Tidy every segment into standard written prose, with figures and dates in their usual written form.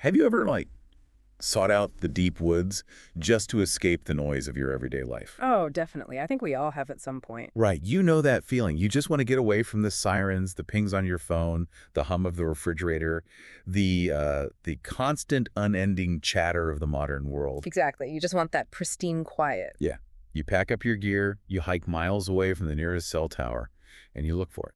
Have you ever, sought out the deep woods just to escape the noise of your everyday life? Oh, definitely. I think we all have at some point. Right, you know that feeling. You just want to get away from the sirens, the pings on your phone, the hum of the refrigerator, the constant, unending chatter of the modern world. Exactly. You just want that pristine quiet. Yeah. You pack up your gear, you hike miles away from the nearest cell tower, and you look for it.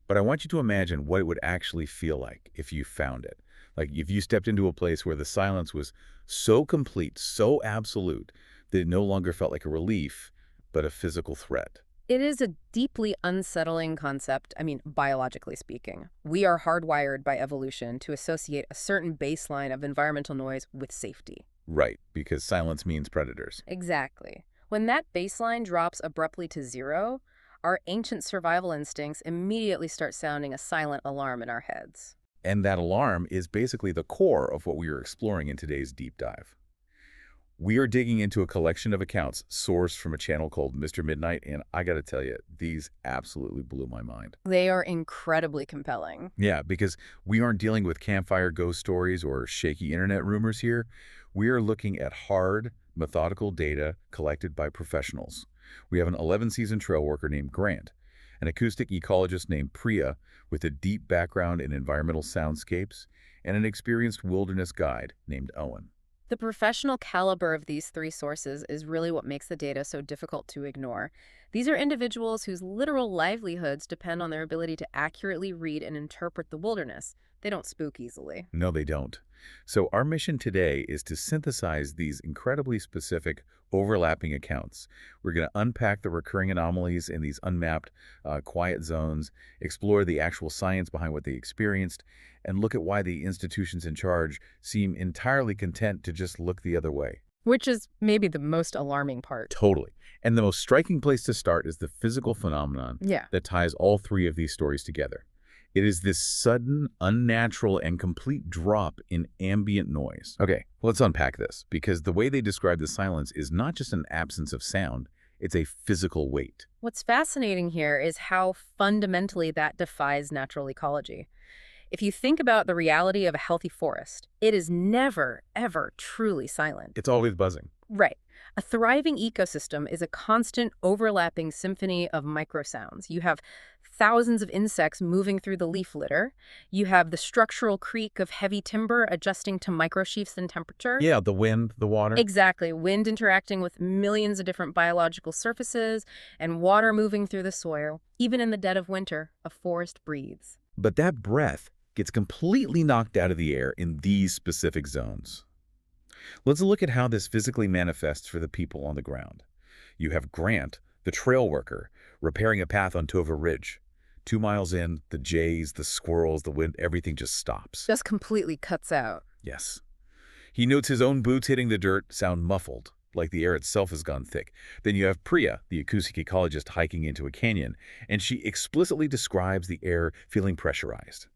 But I want you to imagine what it would actually feel like if you found it. Like if you stepped into a place where the silence was so complete, so absolute, that it no longer felt like a relief, but a physical threat. It is a deeply unsettling concept, biologically speaking. We are hardwired by evolution to associate a certain baseline of environmental noise with safety. Right, because silence means predators. Exactly. When that baseline drops abruptly to zero, our ancient survival instincts immediately start sounding a silent alarm in our heads. And that alarm is basically the core of what we are exploring in today's deep dive. We are digging into a collection of accounts sourced from a channel called Mr. Midnight, and I gotta tell you, these absolutely blew my mind. They are incredibly compelling. Yeah, because we aren't dealing with campfire ghost stories or shaky internet rumors here. We are looking at hard, methodical data collected by professionals. We have an 11-season trail worker named Grant, an acoustic ecologist named Priya with a deep background in environmental soundscapes, and an experienced wilderness guide named Owen. The professional caliber of these three sources is really what makes the data so difficult to ignore. These are individuals whose literal livelihoods depend on their ability to accurately read and interpret the wilderness. They don't spook easily. No, they don't. So our mission today is to synthesize these incredibly specific, overlapping accounts. We're going to unpack the recurring anomalies in these unmapped, quiet zones, explore the actual science behind what they experienced, and look at why the institutions in charge seem entirely content to just look the other way. Which is maybe the most alarming part. Totally. And the most striking place to start is the physical phenomenon Yeah. that ties all three of these stories together. It is this sudden, unnatural, and complete drop in ambient noise. Okay, let's unpack this, because the way they describe the silence is not just an absence of sound, it's a physical weight. What's fascinating here is how fundamentally that defies natural ecology. If you think about the reality of a healthy forest, it is never, ever truly silent. It's always buzzing. Right. A thriving ecosystem is a constant overlapping symphony of microsounds. You have thousands of insects moving through the leaf litter. You have the structural creak of heavy timber adjusting to microshifts in temperature. Yeah, the wind, the water. Exactly. Wind interacting with millions of different biological surfaces and water moving through the soil. Even in the dead of winter, a forest breathes. But that breath gets completely knocked out of the air in these specific zones. Let's look at how this physically manifests for the people on the ground. You have Grant, the trail worker, repairing a path on Tova Ridge. 2 miles in, the jays, the squirrels, the wind, everything just stops. Just completely cuts out. Yes. He notes his own boots hitting the dirt sound muffled, like the air itself has gone thick. Then you have Priya, the acoustic ecologist, hiking into a canyon, and she explicitly describes the air feeling pressurized.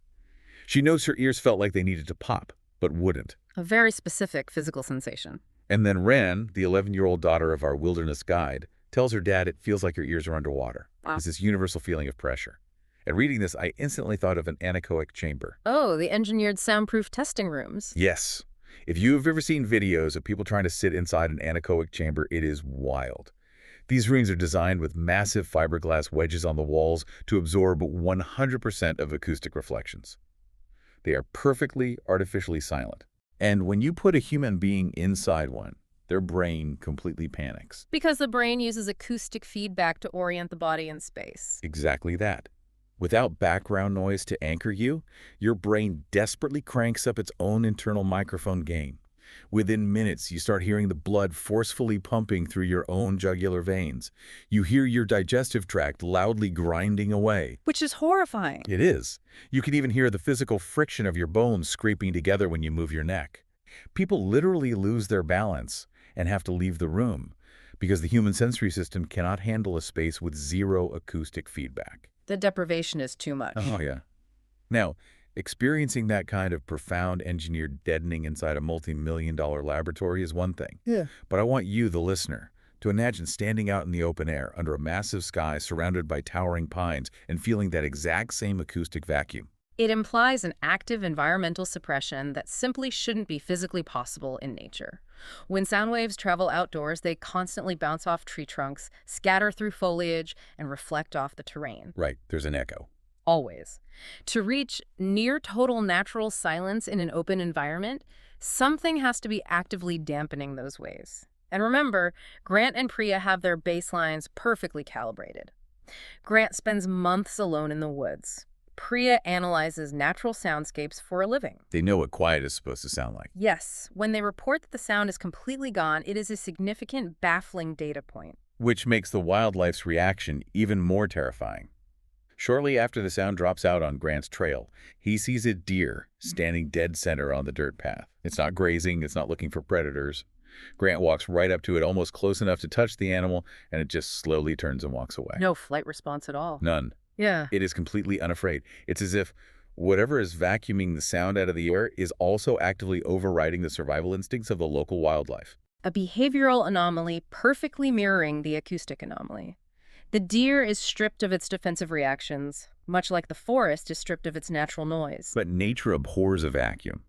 She notes her ears felt like they needed to pop, but wouldn't. A very specific physical sensation. And then Wren, the 11-year-old daughter of our wilderness guide, tells her dad it feels like her ears are underwater. Wow. It's this universal feeling of pressure. And reading this, I instantly thought of an anechoic chamber. Oh, the engineered soundproof testing rooms. Yes. If you've ever seen videos of people trying to sit inside an anechoic chamber, it is wild. These rooms are designed with massive fiberglass wedges on the walls to absorb 100% of acoustic reflections. They are perfectly artificially silent. And when you put a human being inside one, their brain completely panics. Because the brain uses acoustic feedback to orient the body in space. Exactly that. Without background noise to anchor you, your brain desperately cranks up its own internal microphone gain. Within minutes, you start hearing the blood forcefully pumping through your own jugular veins. You hear your digestive tract loudly grinding away. Which is horrifying. It is. You can even hear the physical friction of your bones scraping together when you move your neck. People literally lose their balance and have to leave the room because the human sensory system cannot handle a space with zero acoustic feedback. The deprivation is too much. Oh, yeah. Now, experiencing that kind of profound engineered deadening inside a multi-million-dollar laboratory is one thing. Yeah. But I want you, the listener, to imagine standing out in the open air under a massive sky surrounded by towering pines and feeling that exact same acoustic vacuum. It implies an active environmental suppression that simply shouldn't be physically possible in nature. When sound waves travel outdoors, they constantly bounce off tree trunks, scatter through foliage, and reflect off the terrain. Right, there's an echo. Always. To reach near total natural silence in an open environment, something has to be actively dampening those waves. And remember, Grant and Priya have their baselines perfectly calibrated. Grant spends months alone in the woods. Priya analyzes natural soundscapes for a living. They know what quiet is supposed to sound like. Yes, when they report that the sound is completely gone, it is a significant, baffling data point. Which makes the wildlife's reaction even more terrifying. Shortly after the sound drops out on Grant's trail, he sees a deer standing dead center on the dirt path. It's not grazing, it's not looking for predators. Grant walks right up to it, almost close enough to touch the animal, and it just slowly turns and walks away. No flight response at all. None. Yeah. It is completely unafraid. It's as if whatever is vacuuming the sound out of the air is also actively overriding the survival instincts of the local wildlife. A behavioral anomaly perfectly mirroring the acoustic anomaly. The deer is stripped of its defensive reactions, much like the forest is stripped of its natural noise. But nature abhors a vacuum.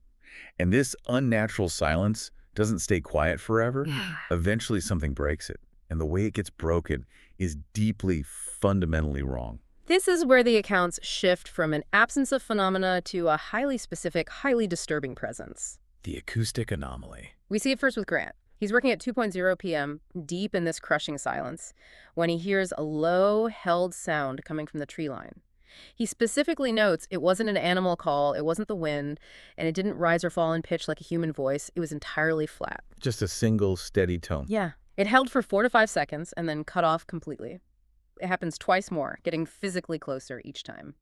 And this unnatural silence doesn't stay quiet forever. Eventually something breaks it. And the way it gets broken is deeply, fundamentally wrong. This is where the accounts shift from an absence of phenomena to a highly specific, highly disturbing presence. The acoustic anomaly. We see it first with Grant. He's working at 2:0 p.m., deep in this crushing silence, when he hears a low, held sound coming from the tree line. He specifically notes it wasn't an animal call, it wasn't the wind, and it didn't rise or fall in pitch like a human voice. It was entirely flat. Just a single, steady tone. Yeah. It held for 4 to 5 seconds and then cut off completely. It happens twice more, getting physically closer each time.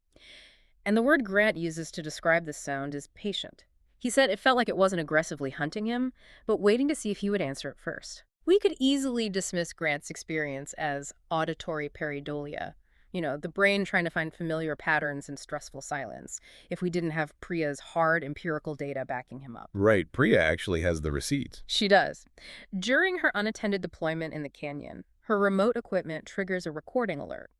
And the word Grant uses to describe this sound is patient. He said it felt like it wasn't aggressively hunting him, but waiting to see if he would answer it first. We could easily dismiss Grant's experience as auditory pareidolia, the brain trying to find familiar patterns in stressful silence, if we didn't have Priya's hard empirical data backing him up. Right, Priya actually has the receipts. She does. During her unattended deployment in the canyon, her remote equipment triggers a recording alert.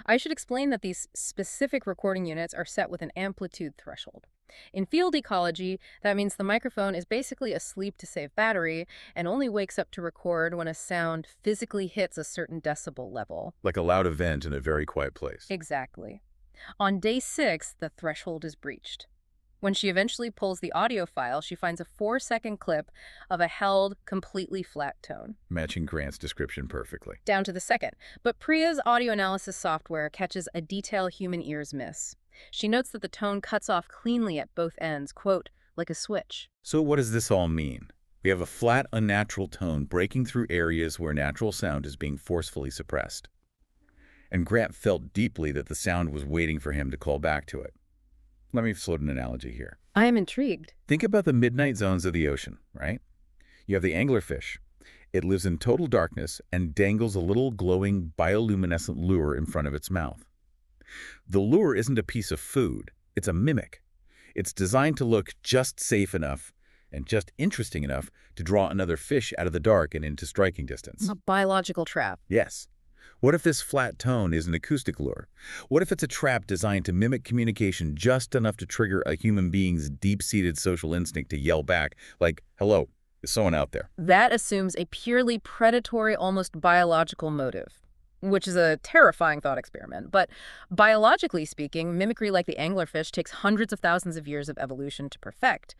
I should explain that these specific recording units are set with an amplitude threshold. In field ecology, that means the microphone is basically asleep to save battery and only wakes up to record when a sound physically hits a certain decibel level. Like a loud event in a very quiet place. Exactly. On day 6, the threshold is breached. When she eventually pulls the audio file, she finds a 4-second clip of a held, completely flat tone. Matching Grant's description perfectly. Down to the second. But Priya's audio analysis software catches a detail human ears miss. She notes that the tone cuts off cleanly at both ends, quote, like a switch. So what does this all mean? We have a flat, unnatural tone breaking through areas where natural sound is being forcefully suppressed. And Grant felt deeply that the sound was waiting for him to call back to it. Let me float an analogy here. I am intrigued. Think about the midnight zones of the ocean, right? You have the anglerfish. It lives in total darkness and dangles a little glowing bioluminescent lure in front of its mouth. The lure isn't a piece of food. It's a mimic. It's designed to look just safe enough and just interesting enough to draw another fish out of the dark and into striking distance. A biological trap. Yes. What if this flat tone is an acoustic lure? What if it's a trap designed to mimic communication just enough to trigger a human being's deep-seated social instinct to yell back, like, hello, is someone out there? That assumes a purely predatory, almost biological motive, which is a terrifying thought experiment. But biologically speaking, mimicry like the anglerfish takes hundreds of thousands of years of evolution to perfect.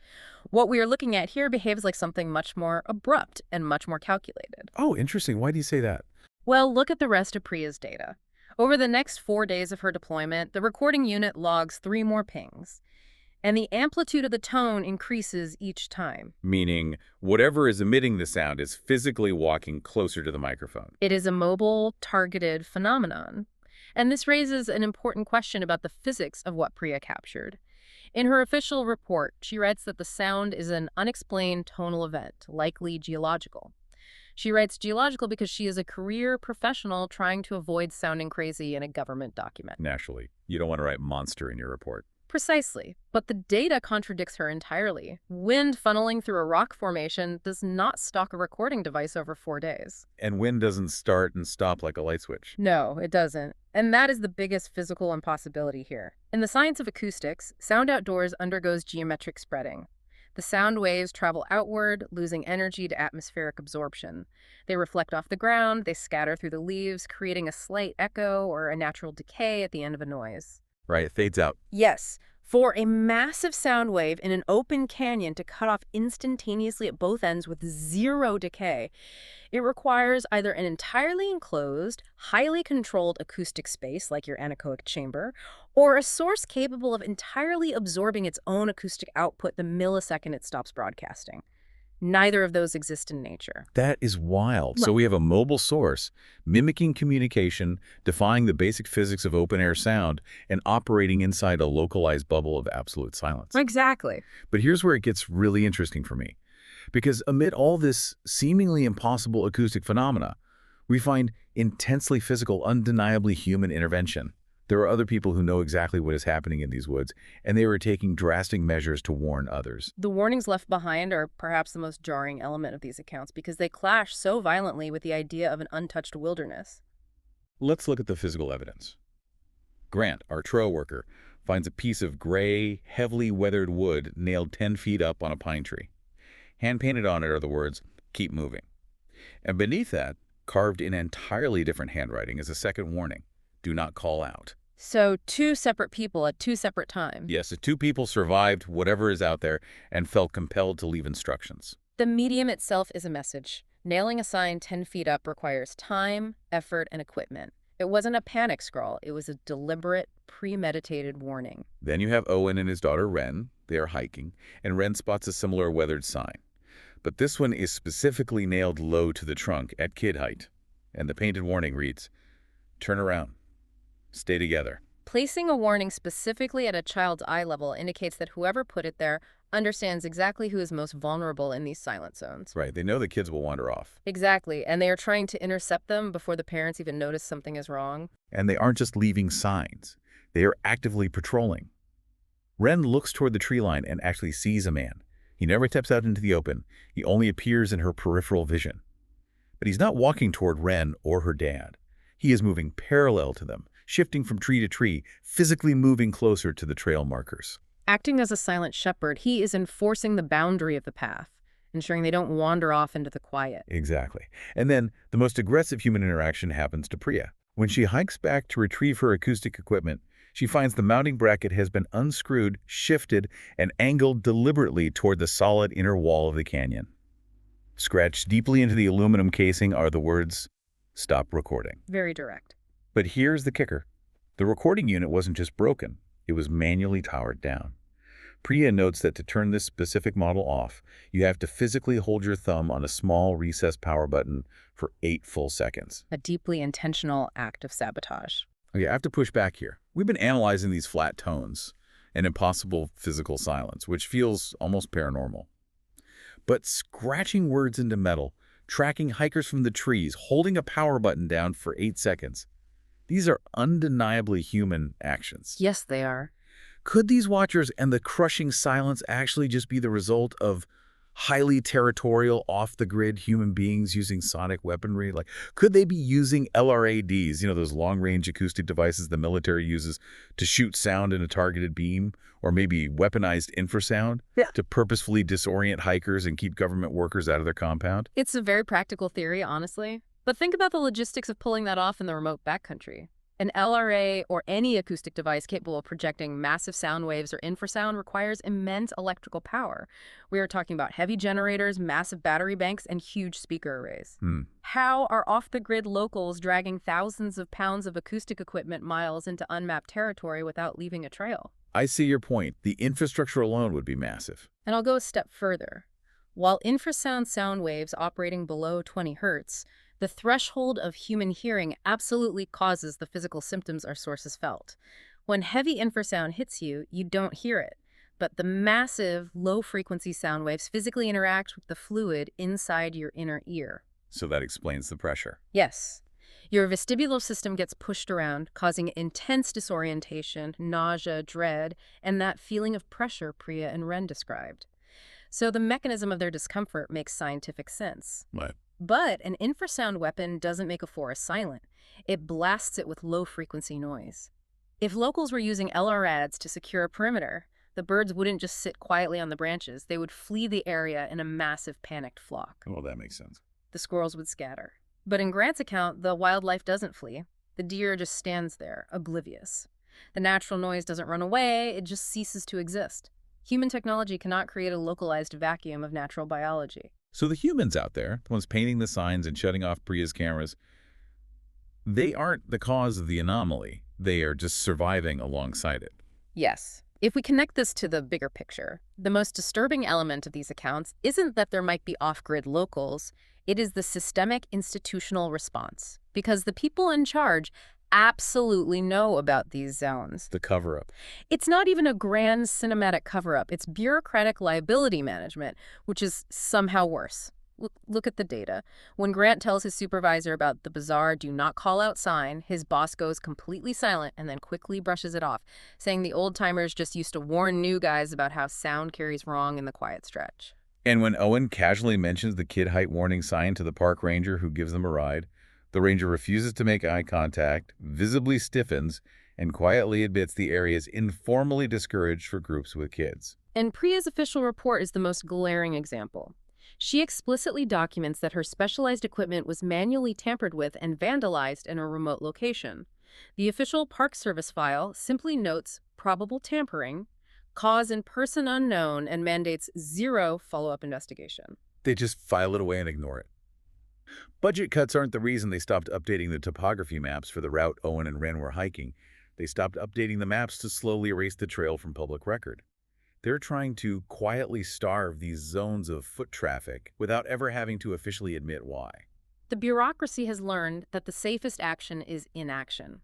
What we are looking at here behaves like something much more abrupt and much more calculated. Oh, interesting. Why do you say that? Well, look at the rest of Priya's data. Over the next 4 days of her deployment, the recording unit logs 3 more pings, and the amplitude of the tone increases each time. Meaning, whatever is emitting the sound is physically walking closer to the microphone. It is a mobile, targeted phenomenon. And this raises an important question about the physics of what Priya captured. In her official report, she writes that the sound is an unexplained tonal event, likely geological. She writes geological because she is a career professional trying to avoid sounding crazy in a government document. Naturally, you don't want to write monster in your report. Precisely, but the data contradicts her entirely. Wind funneling through a rock formation does not stock a recording device over 4 days. And wind doesn't start and stop like a light switch. No, it doesn't. And that is the biggest physical impossibility here. In the science of acoustics, sound outdoors undergoes geometric spreading. The sound waves travel outward, losing energy to atmospheric absorption. They reflect off the ground, they scatter through the leaves, creating a slight echo or a natural decay at the end of a noise. Right, it fades out. Yes, for a massive sound wave in an open canyon to cut off instantaneously at both ends with zero decay, it requires either an entirely enclosed, highly controlled acoustic space like your anechoic chamber, or a source capable of entirely absorbing its own acoustic output the millisecond it stops broadcasting. Neither of those exist in nature. That is wild. So we have a mobile source mimicking communication, defying the basic physics of open-air sound, and operating inside a localized bubble of absolute silence. Exactly. But here's where it gets really interesting for me. Because amid all this seemingly impossible acoustic phenomena, we find intensely physical, undeniably human intervention. There are other people who know exactly what is happening in these woods, and they were taking drastic measures to warn others. The warnings left behind are perhaps the most jarring element of these accounts because they clash so violently with the idea of an untouched wilderness. Let's look at the physical evidence. Grant, our trail worker, finds a piece of gray, heavily weathered wood nailed 10 feet up on a pine tree. Hand-painted on it are the words, "Keep moving." And beneath that, carved in entirely different handwriting, is a second warning, "Do not call out." So 2 separate people at 2 separate times. Yes, the 2 people survived whatever is out there and felt compelled to leave instructions. The medium itself is a message. Nailing a sign 10 feet up requires time, effort, and equipment. It wasn't a panic scrawl. It was a deliberate, premeditated warning. Then you have Owen and his daughter Wren. They are hiking, and Wren spots a similar weathered sign. But this one is specifically nailed low to the trunk at kid height. And the painted warning reads, "Turn around. Stay together." Placing a warning specifically at a child's eye level indicates that whoever put it there understands exactly who is most vulnerable in these silent zones. Right, they know the kids will wander off. Exactly, and they are trying to intercept them before the parents even notice something is wrong. And they aren't just leaving signs. They are actively patrolling. Wren looks toward the tree line and actually sees a man. He never steps out into the open. He only appears in her peripheral vision. But he's not walking toward Wren or her dad. He is moving parallel to them, shifting from tree to tree, physically moving closer to the trail markers. Acting as a silent shepherd, he is enforcing the boundary of the path, ensuring they don't wander off into the quiet. Exactly. And then the most aggressive human interaction happens to Priya. When she hikes back to retrieve her acoustic equipment, she finds the mounting bracket has been unscrewed, shifted, and angled deliberately toward the solid inner wall of the canyon. Scratched deeply into the aluminum casing are the words, "Stop recording." Very direct. But here's the kicker. The recording unit wasn't just broken, it was manually powered down. Priya notes that to turn this specific model off, you have to physically hold your thumb on a small recessed power button for 8 full seconds. A deeply intentional act of sabotage. Okay, I have to push back here. We've been analyzing these flat tones and impossible physical silence, which feels almost paranormal. But scratching words into metal, tracking hikers from the trees, holding a power button down for 8 seconds, these are undeniably human actions. Yes, they are. Could these watchers and the crushing silence actually just be the result of highly territorial, off-the-grid human beings using sonic weaponry? Like, could they be using LRADs, those long-range acoustic devices the military uses to shoot sound in a targeted beam, or maybe weaponized infrasound to purposefully disorient hikers and keep government workers out of their compound? It's a very practical theory, honestly. But think about the logistics of pulling that off in the remote backcountry. An LRA or any acoustic device capable of projecting massive sound waves or infrasound requires immense electrical power. We are talking about heavy generators, massive battery banks, and huge speaker arrays. How are off-the-grid locals dragging thousands of pounds of acoustic equipment miles into unmapped territory without leaving a trail? I see your point. The infrastructure alone would be massive. And I'll go a step further. While infrasound sound waves operating below 20 hertz, the threshold of human hearing absolutely causes the physical symptoms our sources felt. When heavy infrasound hits you, you don't hear it. But the massive, low-frequency sound waves physically interact with the fluid inside your inner ear. So that explains the pressure. Yes. Your vestibular system gets pushed around, causing intense disorientation, nausea, dread, and that feeling of pressure Priya and Ren described. So the mechanism of their discomfort makes scientific sense. Right. But an infrasound weapon doesn't make a forest silent. It blasts it with low-frequency noise. If locals were using LRADs to secure a perimeter, the birds wouldn't just sit quietly on the branches. They would flee the area in a massive panicked flock. Well, that makes sense. The squirrels would scatter. But in Grant's account, the wildlife doesn't flee. The deer just stands there, oblivious. The natural noise doesn't run away, it just ceases to exist. Human technology cannot create a localized vacuum of natural biology. So the humans out there, the ones painting the signs and shutting off Priya's cameras, they aren't the cause of the anomaly. They are just surviving alongside it. Yes. If we connect this to the bigger picture, the most disturbing element of these accounts isn't that there might be off-grid locals, it is the systemic institutional response. Because the people in charge absolutely know about these zones. The cover-up. It's not even a grand cinematic cover-up, it's bureaucratic liability management, which is somehow worse. Look at the data. When Grant tells his supervisor about the bizarre "do not call out" sign, his boss goes completely silent and then quickly brushes it off, saying the old-timers just used to warn new guys about how sound carries wrong in the quiet stretch. And when Owen casually mentions the kid height warning sign to the park ranger who gives them a ride, the ranger refuses to make eye contact, visibly stiffens, and quietly admits the area is informally discouraged for groups with kids. And Priya's official report is the most glaring example. She explicitly documents that her specialized equipment was manually tampered with and vandalized in a remote location. The official Park Service file simply notes probable tampering, cause and person unknown, and mandates zero follow-up investigation. They just file it away and ignore it. Budget cuts aren't the reason they stopped updating the topography maps for the route Owen and Ren were hiking. They stopped updating the maps to slowly erase the trail from public record. They're trying to quietly starve these zones of foot traffic without ever having to officially admit why. The bureaucracy has learned that the safest action is inaction.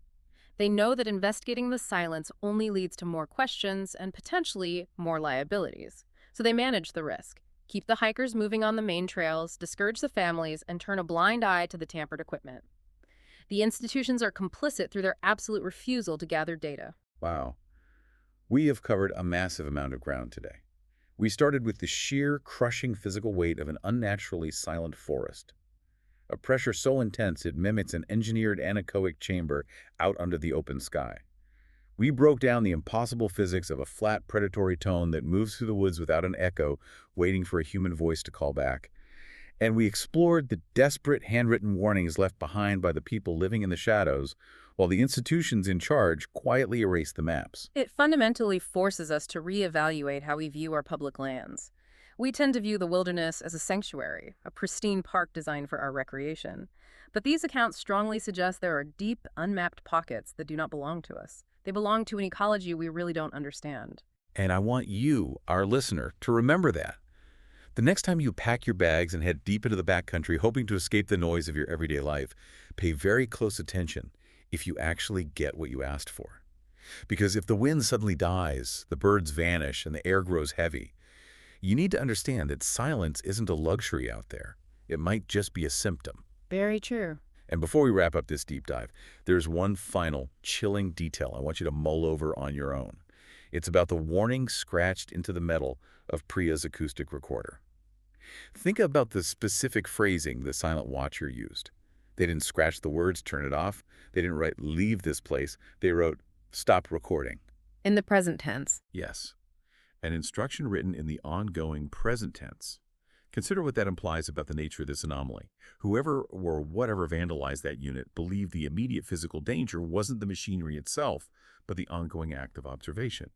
They know that investigating the silence only leads to more questions and potentially more liabilities. So they manage the risk, keep the hikers moving on the main trails, discourage the families, and turn a blind eye to the tampered equipment. The institutions are complicit through their absolute refusal to gather data. Wow. We have covered a massive amount of ground today. We started with the sheer, crushing physical weight of an unnaturally silent forest. A pressure so intense it mimics an engineered anechoic chamber out under the open sky. We broke down the impossible physics of a flat, predatory tone that moves through the woods without an echo, waiting for a human voice to call back. And we explored the desperate handwritten warnings left behind by the people living in the shadows, while the institutions in charge quietly erase the maps. It fundamentally forces us to reevaluate how we view our public lands. We tend to view the wilderness as a sanctuary, a pristine park designed for our recreation. But these accounts strongly suggest there are deep, unmapped pockets that do not belong to us. They belong to an ecology we really don't understand. And I want you, our listener, to remember that. The next time you pack your bags and head deep into the backcountry hoping to escape the noise of your everyday life, pay very close attention if you actually get what you asked for. Because if the wind suddenly dies, the birds vanish, and the air grows heavy, you need to understand that silence isn't a luxury out there. It might just be a symptom. Very true. And before we wrap up this deep dive, there's one final chilling detail I want you to mull over on your own. It's about the warning scratched into the metal of Priya's acoustic recorder. Think about the specific phrasing the silent watcher used. They didn't scratch the words, "turn it off." They didn't write, "leave this place." They wrote, "stop recording." In the present tense. Yes, an instruction written in the ongoing present tense. Consider what that implies about the nature of this anomaly. Whoever or whatever vandalized that unit believed the immediate physical danger wasn't the machinery itself, but the ongoing act of observation.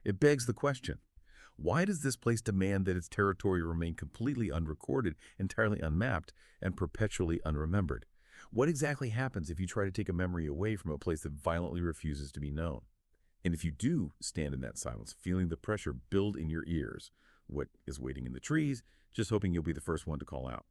It begs the question, why does this place demand that its territory remain completely unrecorded, entirely unmapped, and perpetually unremembered? What exactly happens if you try to take a memory away from a place that violently refuses to be known? And if you do stand in that silence, feeling the pressure build in your ears, what is waiting in the trees, just hoping you'll be the first one to call out?